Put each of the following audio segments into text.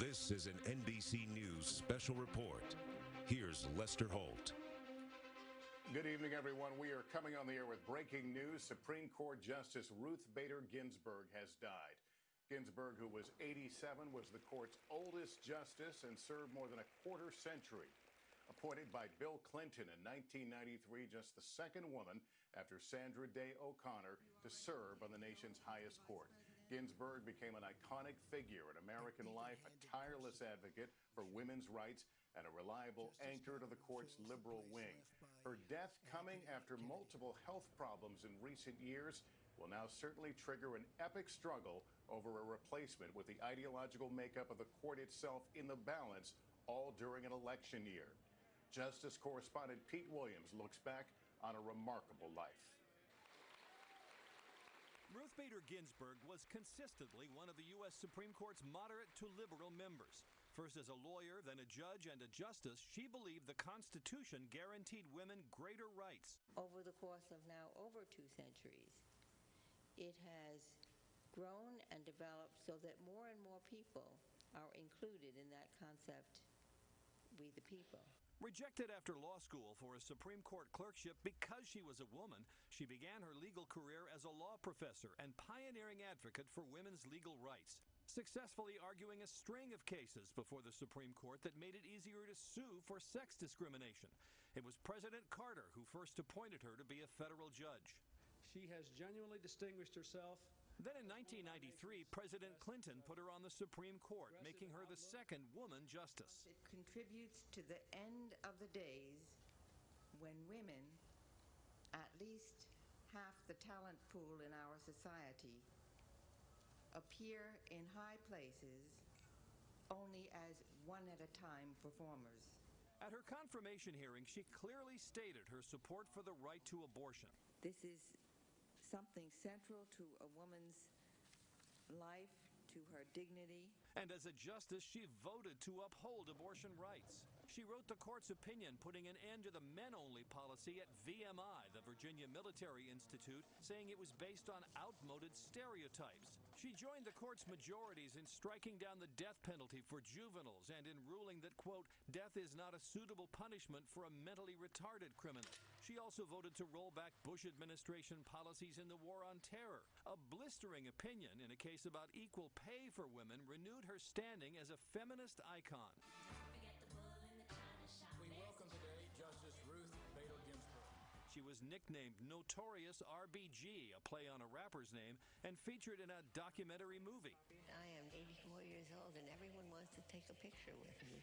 This is an NBC News special report. Here's Lester Holt. Good evening, everyone. We are coming on the air with breaking news. Supreme Court Justice Ruth Bader Ginsburg has died. Ginsburg, who was 87, was the court's oldest justice and served more than a quarter century. Appointed by Bill Clinton in 1993, just the second woman after Sandra Day O'Connor to serve on the nation's highest court. Ginsburg became an iconic figure in American life, a tireless advocate for women's rights, and a reliable anchor to the court's liberal wing. Her death, coming after multiple health problems in recent years, will now certainly trigger an epic struggle over a replacement with the ideological makeup of the court itself in the balance, all during an election year. Justice correspondent Pete Williams looks back on a remarkable life. Ruth Bader Ginsburg was consistently one of the U.S. Supreme Court's moderate to liberal members. First as a lawyer, then a judge and a justice, she believed the Constitution guaranteed women greater rights. Over the course of now over 2 centuries, it has grown and developed so that more and more people are included in that concept, we the people. Rejected after law school for a Supreme Court clerkship because she was a woman, she began her legal career as a law professor and pioneering advocate for women's legal rights, successfully arguing a string of cases before the Supreme Court that made it easier to sue for sex discrimination. It was President Carter who first appointed her to be a federal judge. She has genuinely distinguished herself. Then in 1993, President Clinton put her on the Supreme Court, making her the second woman justice. It contributes to the end of the days when women, at least half the talent pool in our society, appear in high places only as one-at-a-time performers. At her confirmation hearing, she clearly stated her support for the right to abortion. This is something central to a woman's life, to her dignity. And as a justice, she voted to uphold abortion rights. She wrote the court's opinion, putting an end to the men-only policy at VMI, the Virginia Military Institute, saying it was based on outmoded stereotypes. She joined the court's majorities in striking down the death penalty for juveniles and in ruling that, quote, death is not a suitable punishment for a mentally retarded criminal. She also voted to roll back Bush administration policies in the war on terror. A blistering opinion in a case about equal pay for women renewed her standing as a feminist icon. We welcome today Justice Ruth Bader Ginsburg. She was nicknamed Notorious RBG, a play on a rapper's name, and featured in a documentary movie. I am 84 years old and everyone wants to take a picture with me.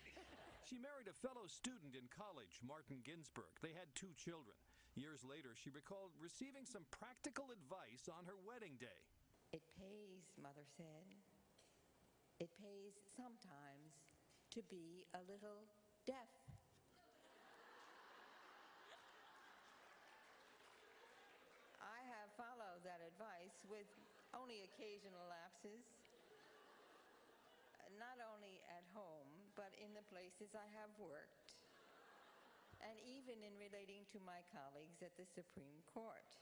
She married a fellow student in college, Martin Ginsburg. They had 2 children. Years later, she recalled receiving some practical advice on her wedding day. It pays, Mother said, it pays sometimes to be a little deaf. I have followed that advice with only occasional lapses, not only at home, but in the places I have worked, and even in relating to my colleagues at the Supreme Court.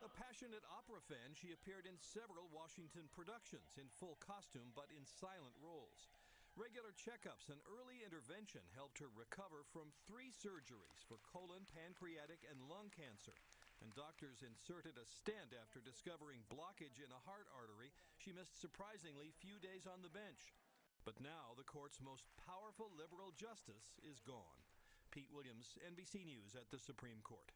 A passionate opera fan, she appeared in several Washington productions in full costume but in silent roles. Regular checkups and early intervention helped her recover from 3 surgeries for colon, pancreatic, and lung cancer. And doctors inserted a stent after discovering blockage in a heart artery. She missed surprisingly few days on the bench. But now the court's most powerful liberal justice is gone. Pete Williams, NBC News at the Supreme Court.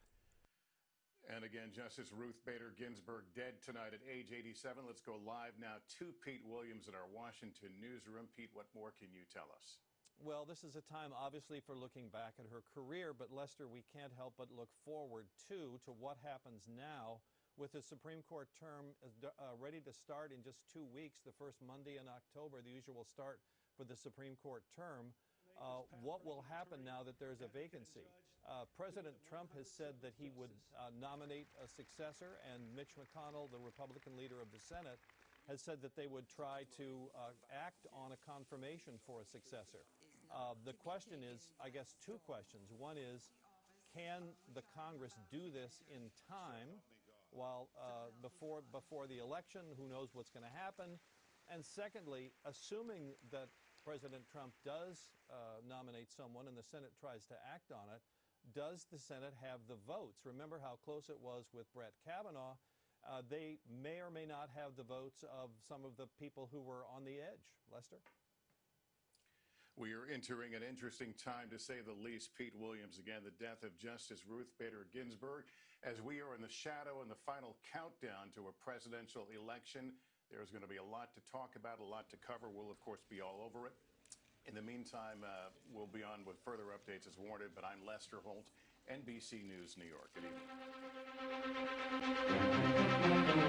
And again, Justice Ruth Bader Ginsburg dead tonight at age 87. Let's go live now to Pete Williams in our Washington newsroom. Pete, what more can you tell us? Well, this is a time, obviously, for looking back at her career, but Lester, we can't help but look forward, too, to what happens now with the Supreme Court term ready to start in just 2 weeks, the first Monday in October, the usual start for the Supreme Court term. What will happen now that there's a vacancy? President Trump has said that he would nominate a successor, and Mitch McConnell, the Republican leader of the Senate, has said that they would try to act on a confirmation for a successor. The question is, I guess, 2 questions. One is, can the Congress do this in time while before the election? Who knows what's going to happen? And secondly, assuming that President Trump does nominate someone and the Senate tries to act on it, does the Senate have the votes? Remember how close it was with Brett Kavanaugh. They may or may not have the votes of some of the people who were on the edge. Lester? We are entering an interesting time, to say the least. Pete Williams, again, the death of Justice Ruth Bader Ginsburg. As we are in the shadow and the final countdown to a presidential election, there's going to be a lot to talk about, a lot to cover. We'll, of course, be all over it. In the meantime, we'll be on with further updates as warranted, but I'm Lester Holt, NBC News, New York. Good evening.